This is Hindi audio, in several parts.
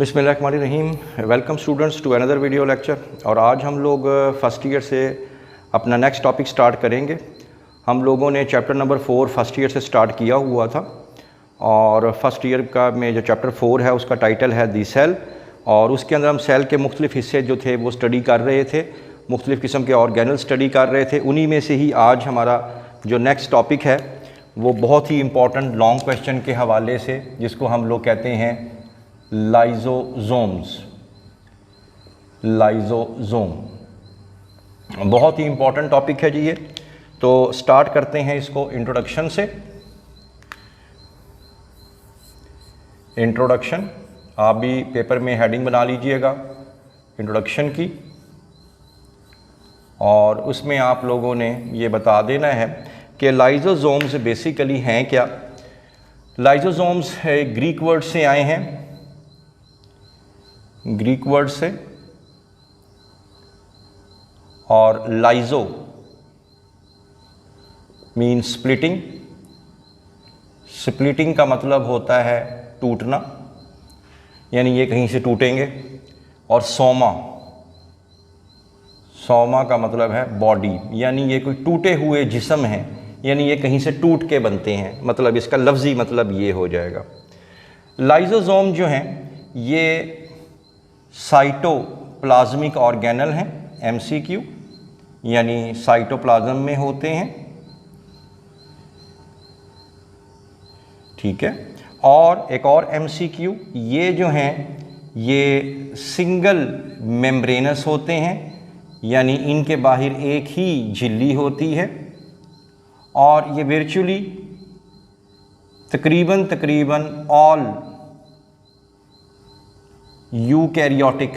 बिस्मिल्लाहिर्रहमानिर्रहीम। Welcome students to another video lecture. और आज हम लोग फ़र्स्ट ईयर से अपना नेक्स्ट टॉपिक स्टार्ट करेंगे। हम लोगों ने चैप्टर नंबर 4 फर्स्ट ईयर से स्टार्ट किया हुआ था और फर्स्ट ईयर का में जो चैप्टर 4 है उसका टाइटल है दी सेल, और उसके अंदर हम सेल के मुख्तलिफ़ हिस्से जो थे वो स्टडी कर रहे थे, मुख्तलिफ़ किस्म के ऑर्गेनल स्टडी कर रहे थे। उन्हीं में से ही आज हमारा जो नेक्स्ट टॉपिक है वो बहुत ही इम्पॉर्टेंट लॉन्ग क्वेश्चन के हवाले से, जिसको हम लोग कहते हैं लाइजोजोम्स। लाइजोजोम बहुत ही इम्पॉर्टेंट टॉपिक है जी ये। तो स्टार्ट करते हैं इसको इंट्रोडक्शन से। इंट्रोडक्शन आप भी पेपर में हेडिंग बना लीजिएगा इंट्रोडक्शन की, और उसमें आप लोगों ने ये बता देना है कि लाइजोजोम्स बेसिकली हैं क्या। लाइजोजोम्स ग्रीक वर्ड से आए हैं, ग्रीक वर्ड से, और लाइजो मीन स्प्लिटिंग। स्प्लिटिंग का मतलब होता है टूटना, यानी ये कहीं से टूटेंगे। और सोमा, सोमा का मतलब है बॉडी, यानी ये कोई टूटे हुए जिस्म हैं, यानी ये कहीं से टूट के बनते हैं, मतलब इसका लफ्ज़ी मतलब ये हो जाएगा। लाइजोजोम जो हैं ये साइटोप्लाज्मिक ऑर्गेनल हैं, MCQ, यानी साइटोप्लाज्म में होते हैं, ठीक है। और एक और MCQ, ये जो हैं ये सिंगल मेम्ब्रेनस होते हैं, यानी इनके बाहर एक ही झिल्ली होती है, और ये वर्चुअली तकरीबन ऑल यूकैरियोटिक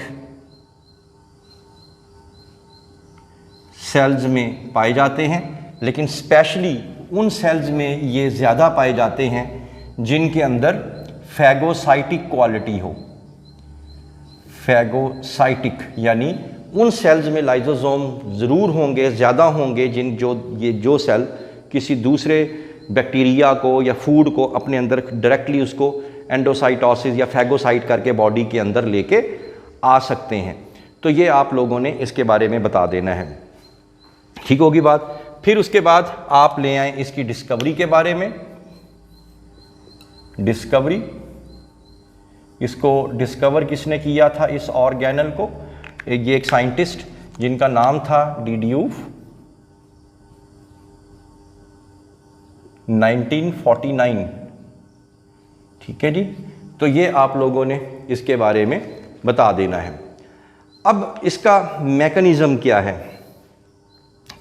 सेल्स में पाए जाते हैं, लेकिन स्पेशली उन सेल्स में ये ज़्यादा पाए जाते हैं जिनके अंदर फैगोसाइटिक क्वालिटी हो। फैगोसाइटिक यानी उन सेल्स में लाइजोजोम ज़रूर होंगे, ज़्यादा होंगे जो सेल किसी दूसरे बैक्टीरिया को या फूड को अपने अंदर डायरेक्टली उसको एंडोसाइटोसिस या फैगोसाइट करके बॉडी के अंदर लेके आ सकते हैं। तो ये आप लोगों ने इसके बारे में बता देना है, ठीक होगी बात। फिर उसके बाद आप ले आए इसकी डिस्कवरी के बारे में। डिस्कवरी, इसको डिस्कवर किसने किया था इस ऑर्गेनल को? ये एक साइंटिस्ट जिनका नाम था डिड्यूफ, 1949, ठीक है जी। तो ये आप लोगों ने इसके बारे में बता देना है। अब इसका मैकेनिज़्म क्या है,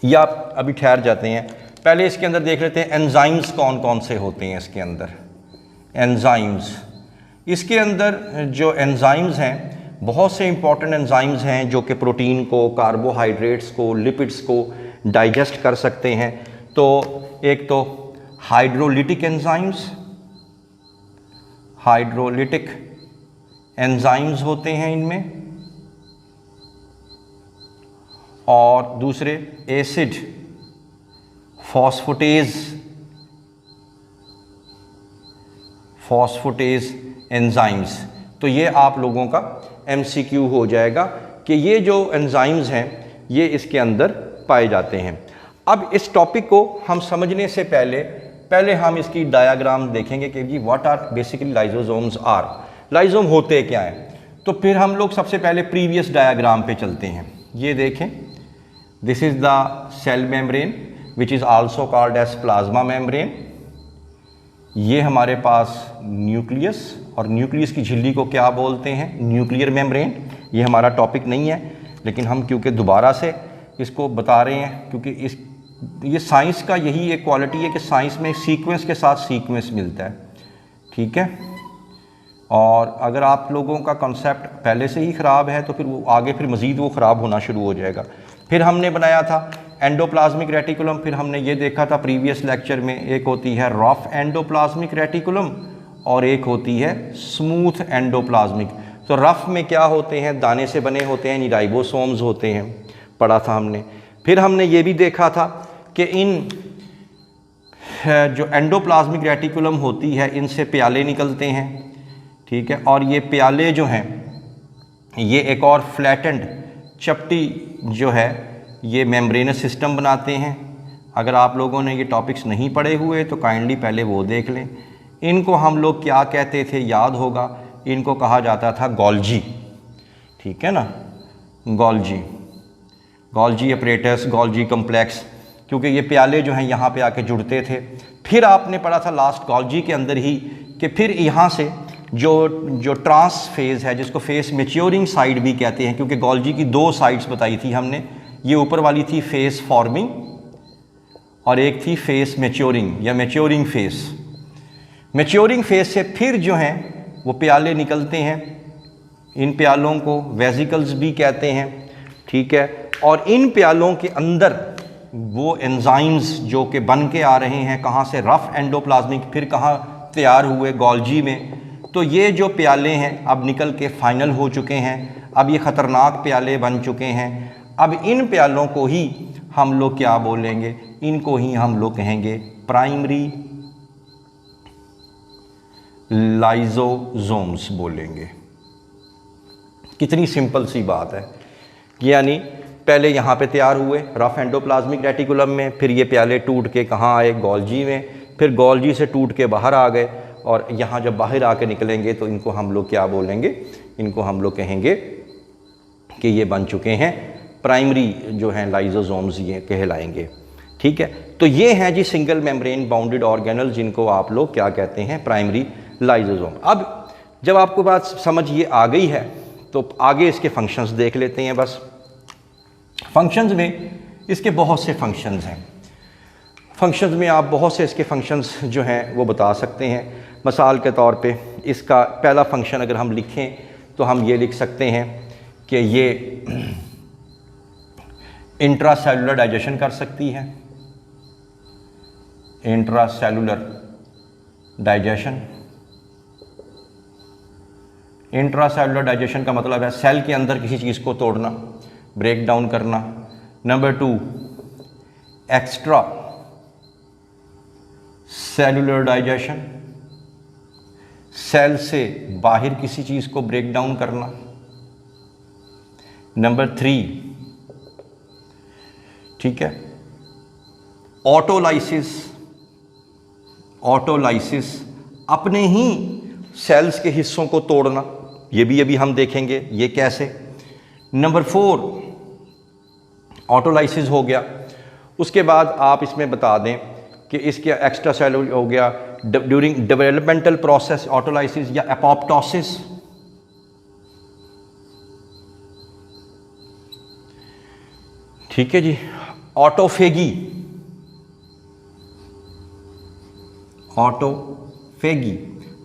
या आप अभी ठहर जाते हैं, पहले इसके अंदर देख लेते हैं एंजाइम्स कौन कौन से होते हैं इसके अंदर। एंजाइम्स, इसके अंदर जो एंजाइम्स हैं बहुत से इंपॉर्टेंट एंजाइम्स हैं जो कि प्रोटीन को, कार्बोहाइड्रेट्स को, लिपिड्स को डाइजेस्ट कर सकते हैं। तो एक तो हाइड्रोलिटिक एंजाइम्स, हाइड्रोलिटिक एंजाइम्स होते हैं इनमें, और दूसरे एसिड फॉस्फेटेज एंजाइम्स। तो ये आप लोगों का MCQ हो जाएगा कि ये जो एंजाइम्स हैं ये इसके अंदर पाए जाते हैं। अब इस टॉपिक को हम समझने से पहले हम इसकी डायग्राम देखेंगे कि जी what are basically lysosomes are, lysosome होते क्या हैं। तो फिर हम लोग सबसे पहले प्रीवियस डायग्राम पे चलते हैं। ये देखें, this is the cell membrane which is also called as plasma membrane. ये हमारे पास न्यूक्लियस, और न्यूक्लियस की झिल्ली को क्या बोलते हैं? Nuclear membrane. ये हमारा टॉपिक नहीं है, लेकिन हम क्योंकि दोबारा से इसको बता रहे हैं, क्योंकि ये साइंस का यही एक क्वालिटी है कि साइंस में सीक्वेंस के साथ सीक्वेंस मिलता है, ठीक है। और अगर आप लोगों का कॉन्सेप्ट पहले से ही ख़राब है तो फिर वो आगे फिर मज़ीद वो ख़राब होना शुरू हो जाएगा। फिर हमने बनाया था एंडोप्लाज्मिक रेटिकुलम, फिर हमने ये देखा था प्रीवियस लेक्चर में, एक होती है रफ एंडोप्लाज्मिक रेटिकुलम और एक होती है स्मूथ एंडोप्लाज्मिक। तो रफ में क्या होते हैं? दाने से बने होते हैं, राइबोसोम्स होते हैं, पढ़ा था हमने। फिर हमने ये भी देखा था कि इन जो एंडोप्लाज्मिक रेटिकुलम होती है इनसे प्याले निकलते हैं, ठीक है। और ये प्याले जो हैं ये एक और फ्लैटेंड चपटी जो है ये मेम्ब्रेनस सिस्टम बनाते हैं। अगर आप लोगों ने ये टॉपिक्स नहीं पढ़े हुए तो काइंडली पहले वो देख लें। इनको हम लोग क्या कहते थे याद होगा, इनको कहा जाता था गोल्जी, ठीक है ना, Golgi, Golgi apparatus, Golgi complex, क्योंकि ये प्याले जो हैं यहाँ पे आके जुड़ते थे। फिर आपने पढ़ा था लास्ट गोल्जी के अंदर ही कि फिर यहाँ से जो ट्रांस फेज़ है, जिसको फेस मैच्योरिंग साइड भी कहते हैं, क्योंकि गोल्जी की दो साइड्स बताई थी हमने, ये ऊपर वाली थी फेस फॉर्मिंग और एक थी फेस मैच्योरिंग या मैच्योरिंग फेस। मैच्योरिंग फेस से फिर जो हैं वो प्याले निकलते हैं, इन प्यालों को वेसिकल्स भी कहते हैं, ठीक है। और इन प्यालों के अंदर वो एंजाइम्स जो कि बन के आ रहे हैं, कहाँ से, रफ एंडोप्लाज्मिक, फिर कहाँ तैयार हुए, गोल्जी में। तो ये जो प्याले हैं अब निकल के फाइनल हो चुके हैं, अब ये ख़तरनाक प्याले बन चुके हैं। अब इन प्यालों को ही हम लोग क्या बोलेंगे, इनको ही हम लोग कहेंगे प्राइमरी लाइजोसोम्स बोलेंगे। कितनी सिंपल सी बात है, यानी पहले यहाँ पे तैयार हुए रफ एंडोप्लाज्मिक रेटिकुलम में, फिर ये प्याले टूट के कहाँ आए, गोल्जी में, फिर गोल्जी से टूट के बाहर आ गए, और यहाँ जब बाहर आके निकलेंगे तो इनको हम लोग क्या बोलेंगे, इनको हम लोग कहेंगे कि ये बन चुके हैं प्राइमरी जो हैं लाइजोसोम्स, ये कहलाएंगे, ठीक है। तो ये हैं जी सिंगल मेम्ब्रेन बाउंडेड ऑर्गेनल, जिनको आप लोग क्या कहते हैं, प्राइमरी लाइजोसोम। अब जब आपको बात समझ ये आ गई है तो आगे इसके फंक्शंस देख लेते हैं। बस फंक्शंस में इसके बहुत से फंक्शंस हैं, फंक्शंस में आप बहुत से इसके फंक्शंस जो हैं वो बता सकते हैं। मिसाल के तौर पे इसका पहला फंक्शन अगर हम लिखें तो हम ये लिख सकते हैं कि ये इंट्रासेलुलर डाइजेशन कर सकती है, इंट्रासेलुलर डाइजेशन। इंट्रासेलुलर डाइजेशन का मतलब है सेल के अंदर किसी चीज़ को तोड़ना, ब्रेक डाउन करना। Number 2 extra cellular digestion, cell से बाहर किसी चीज़ को ब्रेक डाउन करना। नंबर 3, ठीक है, ऑटोलाइसिस, ऑटोलाइसिस अपने ही सेल्स के हिस्सों को तोड़ना, ये भी अभी हम देखेंगे ये कैसे। नंबर 4 ऑटोलाइसिस हो गया। उसके बाद आप इसमें बता दें कि इसके एक्स्ट्रा सेलुलर हो गया ड्यूरिंग डेवलपमेंटल प्रोसेस ऑटोलाइसिस या एपोप्टोसिस। ठीक है जी। ऑटोफेगी, ऑटोफेगी,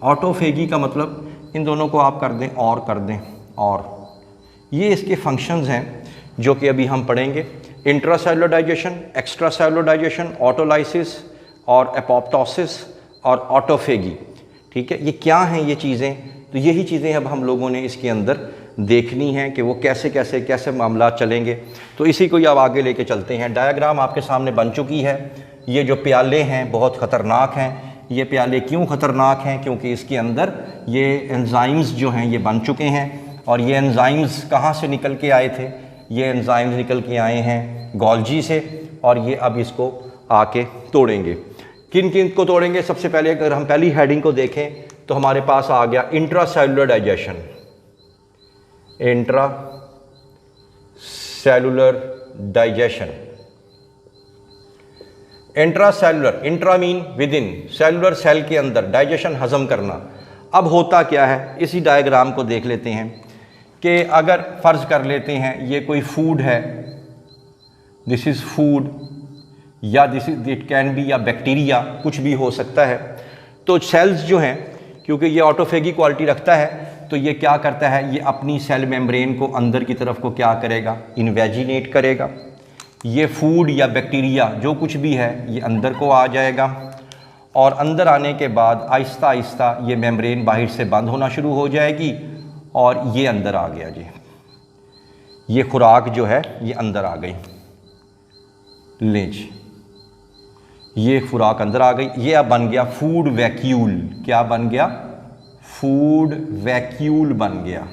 ऑटोफेगी का मतलब इन दोनों को आप कर दें और कर दें और, ये इसके फंक्शंस हैं जो कि अभी हम पढ़ेंगे। Intracellular digestion, extra cellular digestion, autolysis और एपोप्टोसिस और ऑटोफेगी। ठीक है, ये क्या हैं ये चीज़ें, तो यही चीज़ें अब हम लोगों ने इसके अंदर देखनी है कि वो कैसे कैसे कैसे मामला चलेंगे। तो इसी को ही अब आगे लेके चलते हैं। डायग्राम आपके सामने बन चुकी है। ये जो प्याले हैं बहुत ख़तरनाक हैं। ये प्याले क्यों ख़तरनाक हैं? क्योंकि इसके अंदर ये एंजाइम्स जो हैं ये बन चुके हैं। और ये एंजाइम्स कहाँ से निकल के आए थे? ये एंजाइम्स निकल के आए हैं गोल्जी से, और ये अब इसको आके तोड़ेंगे। किन किन को तोड़ेंगे? सबसे पहले अगर हम पहली हेडिंग को देखें तो हमारे पास आ गया intracellular digestion. Intra cellular digestion, intracellular, intra mean within, cellular cell के अंदर, डाइजेशन हजम करना। अब होता क्या है इसी डायग्राम को देख लेते हैं कि अगर फ़र्ज़ कर लेते हैं ये कोई फूड है, दिस इज़ फूड, या this is it can be, या बैक्टीरिया, कुछ भी हो सकता है। तो सेल्स जो हैं, क्योंकि ये ऑटोफेगी क्वालिटी रखता है, तो ये क्या करता है, ये अपनी सेल मेम्ब्रेन को अंदर की तरफ को क्या करेगा, इन्वेजिनेट करेगा। ये फूड या बैक्टीरिया जो कुछ भी है ये अंदर को आ जाएगा, और अंदर आने के बाद आहिस्ता आहिस्ता ये मेम्ब्रेन बाहर से बंद होना शुरू हो जाएगी, और ये अंदर आ गया जी, ये खुराक जो है ये अंदर आ गई। ले जी, ये खुराक अंदर आ गई। ये अब बन गया फूड वैक्यूल। क्या बन गया? फूड वैक्यूल बन गया।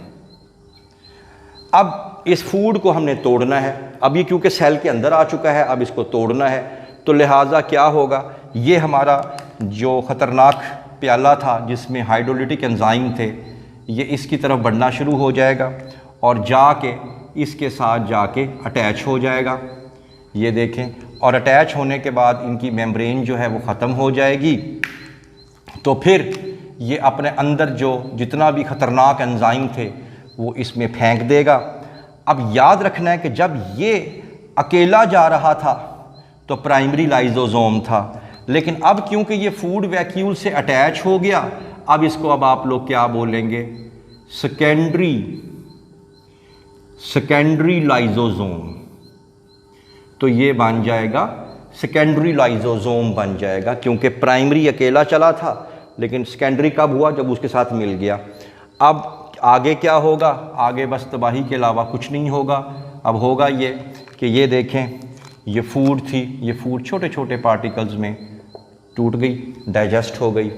अब इस फूड को हमने तोड़ना है। अब ये क्योंकि सेल के अंदर आ चुका है, अब इसको तोड़ना है, तो लिहाजा क्या होगा, ये हमारा जो ख़तरनाक प्याला था जिसमें हाइड्रोलिटिक एंजाइम थे, ये इसकी तरफ बढ़ना शुरू हो जाएगा और जाके इसके साथ जाके अटैच हो जाएगा। ये देखें, और अटैच होने के बाद इनकी मेम्ब्रेन जो है वो ख़त्म हो जाएगी। तो फिर ये अपने अंदर जो जितना भी ख़तरनाक एंजाइम थे वो इसमें फेंक देगा। अब याद रखना है कि जब ये अकेला जा रहा था तो प्राइमरी लाइजोसोम था, लेकिन अब क्योंकि ये फूड वैक्यूल से अटैच हो गया, अब इसको अब आप लोग क्या बोलेंगे, सेकेंडरी लाइजोसोम। तो ये बन जाएगा सेकेंडरी लाइजोसोम बन जाएगा, क्योंकि प्राइमरी अकेला चला था, लेकिन सेकेंडरी कब हुआ, जब उसके साथ मिल गया। अब आगे क्या होगा, आगे बस तबाही के अलावा कुछ नहीं होगा। अब होगा ये कि ये देखें, ये फूड थी, ये फूड छोटे छोटे पार्टिकल्स में टूट गई, डाइजेस्ट हो गई।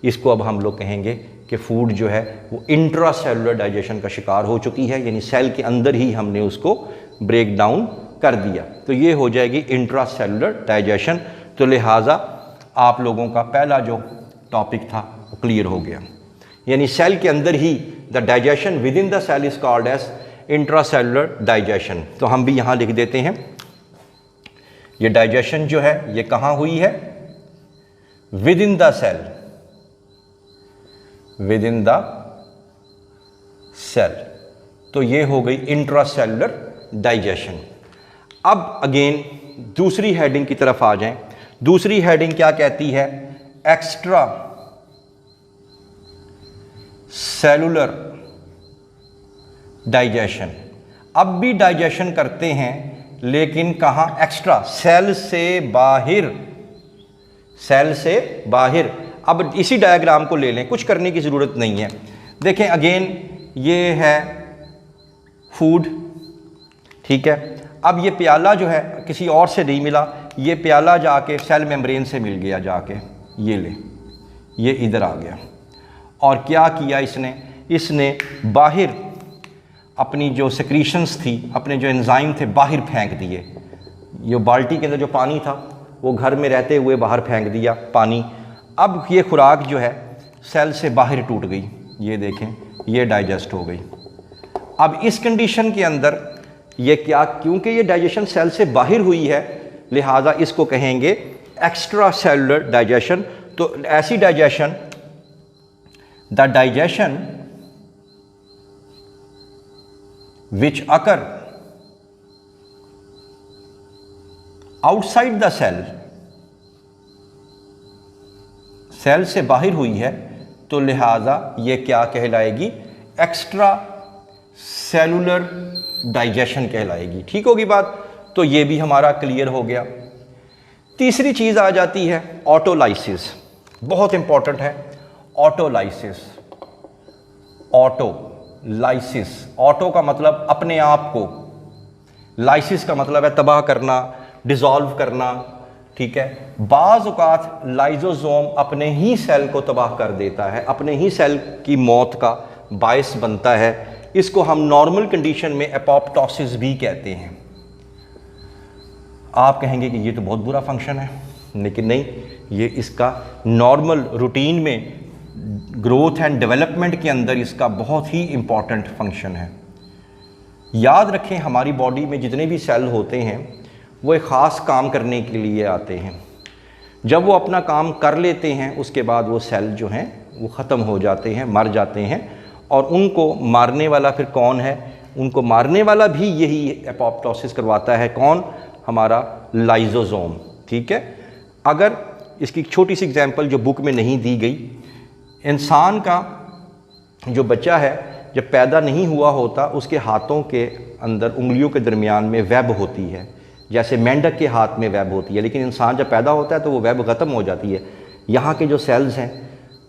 इसको अब हम लोग कहेंगे कि फूड जो है वो इंट्रासेलुलर डाइजेशन का शिकार हो चुकी है, यानी सेल के अंदर ही हमने उसको ब्रेक डाउन कर दिया। तो ये हो जाएगी इंट्रासेलुलर डाइजेशन। तो लिहाजा आप लोगों का पहला जो टॉपिक था वो क्लियर हो गया, यानी सेल के अंदर ही the digestion within the cell is called as intracellular digestion. तो हम भी यहाँ लिख देते हैं, ये डाइजेशन जो है ये कहाँ हुई है, within the cell, within the cell. तो ये हो गई इंट्रासेलुलर डाइजेशन। अब अगेन दूसरी हेडिंग की तरफ आ जाएं। दूसरी हेडिंग क्या कहती है, एक्स्ट्रा सेलुलर डाइजेशन। अब भी डाइजेशन करते हैं, लेकिन कहाँ, एक्स्ट्रा, सेल से बाहर, सेल से बाहर। अब इसी डायग्राम को ले लें, कुछ करने की ज़रूरत नहीं है। देखें अगेन, ये है फूड, ठीक है। अब ये प्याला जो है किसी और से नहीं मिला, ये प्याला जाके सेल मेम्ब्रेन से मिल गया, जाके ये ले, ये इधर आ गया। और क्या किया इसने, इसने बाहर अपनी जो सेक्रीशंस थी, अपने जो एंजाइम थे, बाहर फेंक दिए। ये बाल्टी के अंदर जो पानी था वो घर में रहते हुए बाहर फेंक दिया पानी। अब ये खुराक जो है सेल से बाहर टूट गई, ये देखें, ये डाइजेस्ट हो गई। अब इस कंडीशन के अंदर ये क्या, क्योंकि ये डाइजेशन सेल से बाहर हुई है, लिहाजा इसको कहेंगे एक्स्ट्रा सेलुलर डाइजेशन। तो ऐसी digestion, the digestion which occur outside the cell, cell से बाहर हुई है, तो लिहाजा ये क्या कहलाएगी, एक्स्ट्रा सेलुलर डाइजेशन कहलाएगी। ठीक होगी बात। तो ये भी हमारा क्लियर हो गया। तीसरी चीज़ आ जाती है ऑटोलाइसिस, बहुत इंपॉर्टेंट है ऑटोलाइसिस। ऑटोलाइसिस, ऑटो का मतलब अपने आप को, लाइसिस का मतलब है तबाह करना, डिसॉल्व करना, ठीक है। बाज़ औक़ात लाइजोसोम अपने ही सेल को तबाह कर देता है, अपने ही सेल की मौत का बायस बनता है। इसको हम नॉर्मल कंडीशन में एपोप्टोसिस भी कहते हैं। आप कहेंगे कि ये तो बहुत बुरा फंक्शन है, लेकिन नहीं, ये इसका नॉर्मल रूटीन में ग्रोथ एंड डेवलपमेंट के अंदर इसका बहुत ही इम्पॉर्टेंट फंक्शन है। याद रखें, हमारी बॉडी में जितने भी सेल होते हैं वो एक ख़ास काम करने के लिए आते हैं। जब वो अपना काम कर लेते हैं, उसके बाद वो सेल जो हैं वो ख़त्म हो जाते हैं, मर जाते हैं। और उनको मारने वाला फिर कौन है, उनको मारने वाला भी यही एपोप्टोसिस करवाता है। कौन, हमारा लाइजोसोम, ठीक है। अगर इसकी छोटी सी एग्जांपल जो बुक में नहीं दी गई, इंसान का जो बच्चा है जब पैदा नहीं हुआ होता, उसके हाथों के अंदर उंगलियों के दरमियान में वेब होती है, जैसे मेंढक के हाथ में वेब होती है। लेकिन इंसान जब पैदा होता है तो वो वेब ख़त्म हो जाती है। यहाँ के जो सेल्स हैं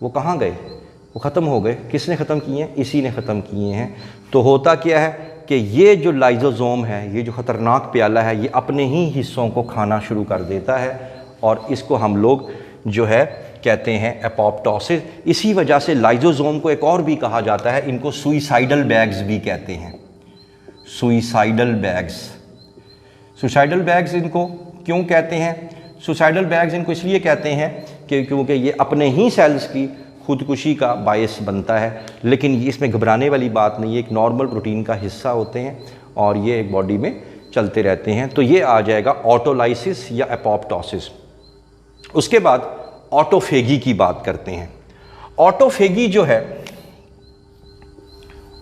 वो कहाँ गए, वो ख़त्म हो गए। किसने ख़त्म किए हैं, इसी ने ख़त्म किए हैं। तो होता क्या है कि ये जो लाइजोसोम है, ये जो ख़तरनाक प्याला है, ये अपने ही हिस्सों को खाना शुरू कर देता है और इसको हम लोग जो है कहते हैं एपोप्टोसिस। इसी वजह से लाइजोसोम को एक और भी कहा जाता है, इनको सुइसाइडल बैग्स भी कहते हैं, सुइसाइडल बैग्स। सुसाइडल बैग्स इनको क्यों कहते हैं? सुसाइडल बैग्स इनको इसलिए कहते हैं कि क्योंकि ये अपने ही सेल्स की खुदकुशी का बायस बनता है, लेकिन इसमें घबराने वाली बात नहीं है, एक नॉर्मल प्रोटीन का हिस्सा होते हैं और ये एक बॉडी में चलते रहते हैं। तो ये आ जाएगा ऑटोलाइसिस या एपोप्टोसिस। उसके बाद ऑटोफेगी की बात करते हैं। ऑटोफेगी जो है,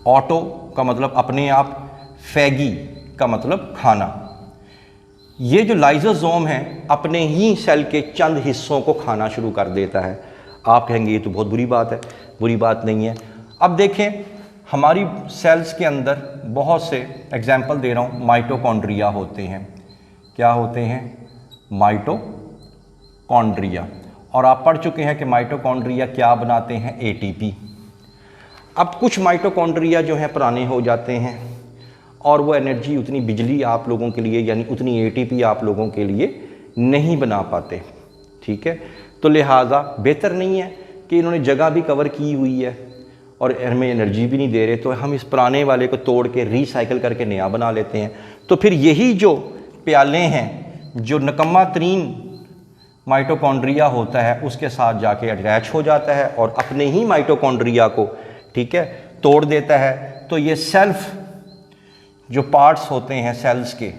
ऑटो का मतलब अपने आप, फैगी का मतलब खाना। ये जो लाइजोसोम है अपने ही सेल के चंद हिस्सों को खाना शुरू कर देता है। आप कहेंगे ये तो बहुत बुरी बात है। बुरी बात नहीं है। अब देखें, हमारी सेल्स के अंदर बहुत से एग्जाम्पल दे रहा हूँ, माइटोकॉन्ड्रिया होते हैं। क्या होते हैं? माइटोकॉन्ड्रिया। और आप पढ़ चुके हैं कि माइटोकॉन्ड्रिया क्या बनाते हैं? एटीपी। अब कुछ माइटोकॉन्ड्रिया जो हैं पुराने हो जाते हैं और वो एनर्जी, उतनी बिजली आप लोगों के लिए, यानी उतनी एटीपी आप लोगों के लिए नहीं बना पाते। ठीक है, तो लिहाजा बेहतर नहीं है कि इन्होंने जगह भी कवर की हुई है और हमें एनर्जी भी नहीं दे रहे, तो हम इस पुराने वाले को तोड़ के रिसाइकिल करके नया बना लेते हैं। तो फिर यही जो प्याले हैं, जो नकम्मा तरीन माइटोकॉन्ड्रिया होता है उसके साथ जाके अटैच हो जाता है और अपने ही माइटोकॉन्ड्रिया को, ठीक है, तोड़ देता है। तो ये सेल्फ जो पार्ट्स होते हैं सेल्स के,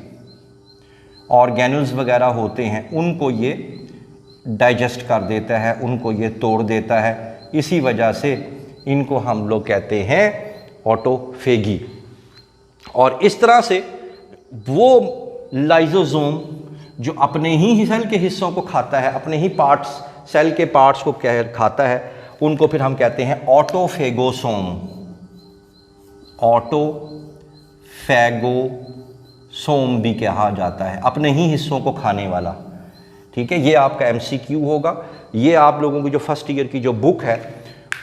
ऑर्गेनल्स वगैरह होते हैं, उनको ये डाइजेस्ट कर देता है, उनको ये तोड़ देता है। इसी वजह से इनको हम लोग कहते हैं ऑटोफेगी। और इस तरह से वो लाइजोसोम जो अपने ही सेल के हिस्सों को खाता है, अपने ही पार्ट्स, सेल के पार्ट्स को खाता है, उनको फिर हम कहते हैं ऑटोफेगोसोम। ऑटोफेगोसोम भी कहा जाता है, अपने ही हिस्सों को खाने वाला। ठीक है, ये आपका एमसीक्यू होगा। ये आप लोगों की जो फर्स्ट ईयर की जो बुक है,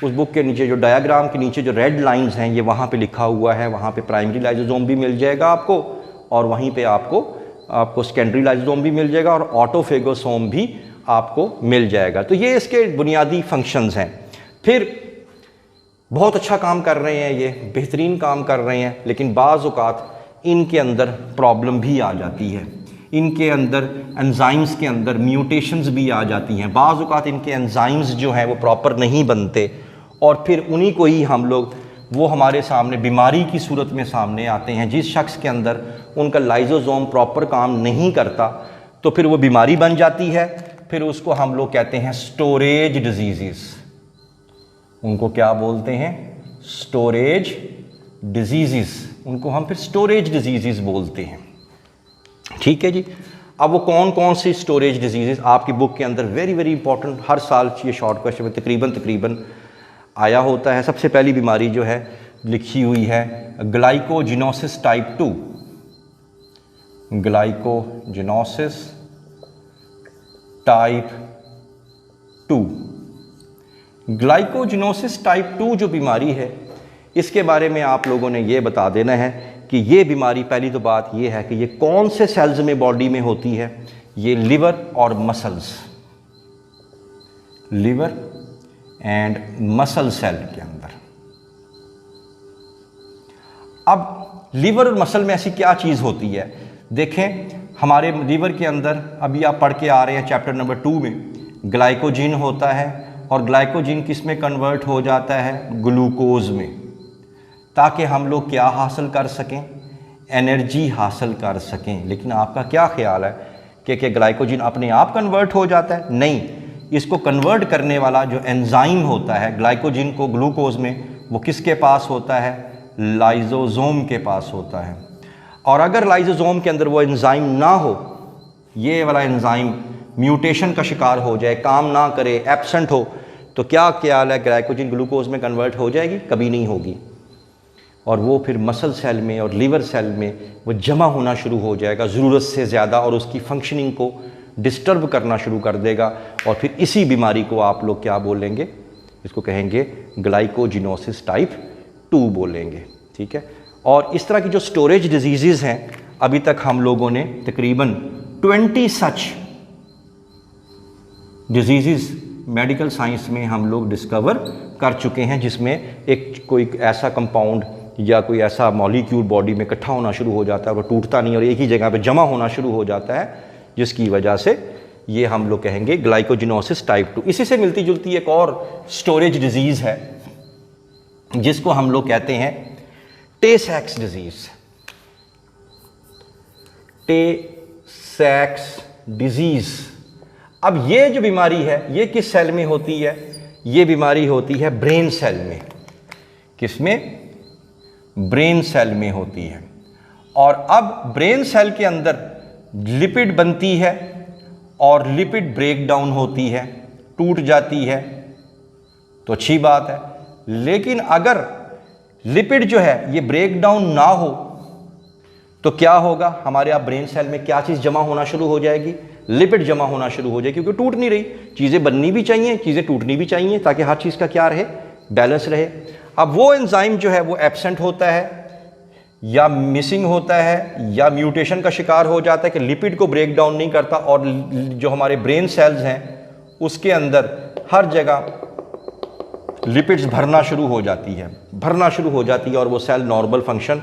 उस बुक के नीचे जो डायग्राम के नीचे जो रेड लाइंस हैं, ये वहाँ पे लिखा हुआ है। वहाँ पे प्राइमरी लाइजोसोम भी मिल जाएगा आपको और वहीं पे आपको सेकेंडरी लाइजोसोम भी मिल जाएगा और ऑटोफेगोसोम भी आपको मिल जाएगा। तो ये इसके बुनियादी फंक्शंस हैं। फिर बहुत अच्छा काम कर रहे हैं, ये बेहतरीन काम कर रहे हैं, लेकिन बाज़ औक़ात इनके अंदर प्रॉब्लम भी आ जाती है। इनके अंदर एंजाइम्स के अंदर म्यूटेशंस भी आ जाती हैं। बाज़ औक़ात इनके एंजाइम्स जो हैं वो प्रॉपर नहीं बनते और फिर उन्हीं को ही हम लोग, वो हमारे सामने बीमारी की सूरत में सामने आते हैं। जिस शख्स के अंदर उनका लाइजोसोम प्रॉपर काम नहीं करता तो फिर वो बीमारी बन जाती है। फिर उसको हम लोग कहते हैं स्टोरेज डिजीज़। उनको क्या बोलते हैं? Storage disease. उनको हम फिर स्टोरेज डिजीज़ बोलते हैं। ठीक है जी। अब वो कौन कौन सी स्टोरेज डिजीज़ आपकी बुक के अंदर वेरी वेरी इंपॉर्टेंट, हर साल ये शॉर्ट क्वेश्चन में तकरीबन आया होता है। सबसे पहली बीमारी जो है लिखी हुई है ग्लाइकोजिनोसिस टाइप 2। ग्लाइकोजिनोसिस टाइप 2। ग्लाइकोजिनोसिस टाइप 2 जो बीमारी है, इसके बारे में आप लोगों ने ये बता देना है कि ये बीमारी, पहली तो बात ये है कि ये कौन से सेल्स में बॉडी में होती है। ये लिवर और muscles, liver and muscle cell के अंदर। अब लिवर और मसल में ऐसी क्या चीज़ होती है? देखें, हमारे लिवर के अंदर अभी आप पढ़ के आ रहे हैं चैप्टर नंबर 2 में, ग्लाइकोजिन होता है और ग्लाइकोजिन किस में कन्वर्ट हो जाता है? ग्लूकोज में, ताकि हम लोग क्या हासिल कर सकें? एनर्जी हासिल कर सकें। लेकिन आपका क्या ख्याल है कि ग्लाइकोजिन अपने आप कन्वर्ट हो जाता है? नहीं, इसको कन्वर्ट करने वाला जो एंजाइम होता है ग्लाइकोजिन को ग्लूकोज में, वो किसके पास होता है? लाइजोसोम के पास होता है। और अगर लाइजोसोम के अंदर वो एंजाइम ना हो, ये वाला एंजाइम म्यूटेशन का शिकार हो जाए, काम ना करे, एब्सेंट हो, तो क्या ख्याल है ग्लाइकोजिन ग्लूकोज में कन्वर्ट हो जाएगी? कभी नहीं होगी। और वो फिर मसल सेल में और लीवर सेल में वो जमा होना शुरू हो जाएगा ज़रूरत से ज़्यादा और उसकी फंक्शनिंग को डिस्टर्ब करना शुरू कर देगा। और फिर इसी बीमारी को आप लोग क्या बोलेंगे? इसको कहेंगे ग्लाइकोजिनोसिस टाइप 2 बोलेंगे। ठीक है। और इस तरह की जो स्टोरेज डिजीज़ हैं, अभी तक हम लोगों ने तकरीबन 20 सच डिजीज़ मेडिकल साइंस में हम लोग डिस्कवर कर चुके हैं, जिसमें एक कोई ऐसा कंपाउंड या कोई ऐसा मॉलिक्यूल बॉडी में इकट्ठा होना शुरू हो जाता है, वो टूटता नहीं और एक ही जगह पे जमा होना शुरू हो जाता है, जिसकी वजह से ये हम लोग कहेंगे ग्लाइकोजिनोसिस टाइप 2। इसी से मिलती जुलती एक और स्टोरेज डिजीज़ है जिसको हम लोग कहते हैं टे-सैक्स डिजीज़। टे-सैक्स डिजीज़। अब ये जो बीमारी है ये किस सेल में होती है? ये बीमारी होती है ब्रेन सेल में। किसमें? ब्रेन सेल में होती है। और अब ब्रेन सेल के अंदर लिपिड बनती है और लिपिड ब्रेक डाउन होती है, टूट जाती है, तो अच्छी बात है। लेकिन अगर लिपिड जो है ये ब्रेक डाउन ना हो तो क्या होगा? हमारे आप ब्रेन सेल में क्या चीज़ जमा होना शुरू हो जाएगी? लिपिड जमा होना शुरू हो जाएगी, क्योंकि टूट नहीं रही। चीज़ें बननी भी चाहिए, चीज़ें टूटनी भी चाहिए, ताकि हर चीज़ का क्या रहे? बैलेंस रहे। अब वो एंजाइम जो है वो एब्सेंट होता है या मिसिंग होता है या म्यूटेशन का शिकार हो जाता है कि लिपिड को ब्रेक डाउन नहीं करता, और जो हमारे ब्रेन सेल्स हैं उसके अंदर हर जगह लिपिड्स भरना शुरू हो जाती है और वो सेल नॉर्मल फंक्शन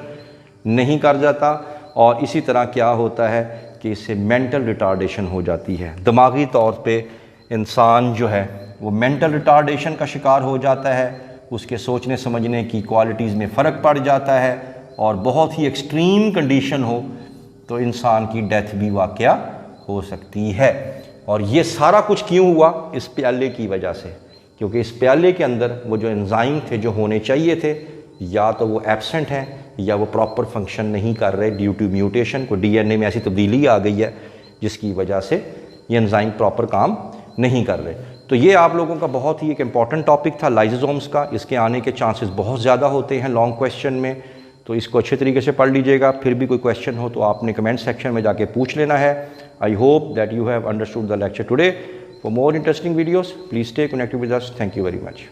नहीं कर जाता। और इसी तरह क्या होता है कि इससे मेंटल रिटार्डेशन हो जाती है। दिमागी तौर पे इंसान जो है वो मेंटल रिटार्डेशन का शिकार हो जाता है, उसके सोचने समझने की क्वालिटीज़ में फ़र्क पड़ जाता है, और बहुत ही एक्सट्रीम कंडीशन हो तो इंसान की डेथ भी वाक़या हो सकती है। और ये सारा कुछ क्यों हुआ? इस प्याले की वजह से, क्योंकि इस प्याले के अंदर वो जो एंजाइम थे जो होने चाहिए थे, या तो वो एब्सेंट हैं या वो प्रॉपर फंक्शन नहीं कर रहे ड्यू टू म्यूटेशन। को डीएनए में ऐसी तब्दीली आ गई है जिसकी वजह से ये एंजाइम प्रॉपर काम नहीं कर रहे। तो ये आप लोगों का बहुत ही एक इम्पॉर्टेंट टॉपिक था लाइसोसोम्स का। इसके आने के चांसेस बहुत ज़्यादा होते हैं लॉन्ग क्वेश्चन में, तो इसको अच्छे तरीके से पढ़ लीजिएगा। फिर भी कोई क्वेश्चन हो तो आपने कमेंट सेक्शन में जाके पूछ लेना है। I hope that you have understood the lecture today. For more interesting videos, please stay connected with us. Thank you very much.